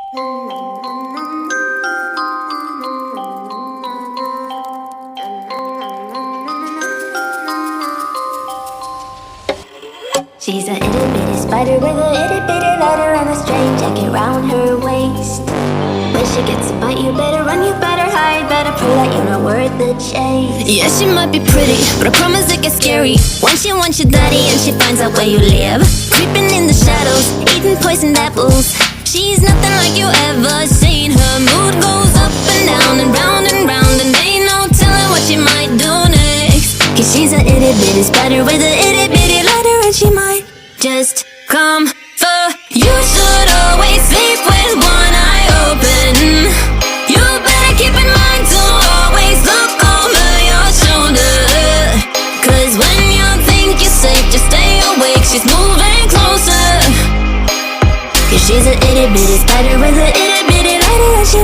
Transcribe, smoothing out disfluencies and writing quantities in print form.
She's a itty bitty spider with a itty bitty letter and a string jacket round her waist. When she gets a bite, you better run, you better hide, better pray that you're not worth the chase. Yeah, she might be pretty, but I promise it gets scary when she wants your daddy and she finds out where you live. Creeping in the shadows, eating poisoned apples. She's nothing like you ever seen. Her mood goes up and down and round and round, and ain't no telling what she might do next. Cause she's a itty bitty spider with a itty bitty letter, and she might just come for you. Should always sleep with one eye open. You better keep in mind to always look over your shoulder. Cause when you think you're safe, just stay awake, she's moving closer. Cause she's a itty bitty spider with a itty bitty letter, and she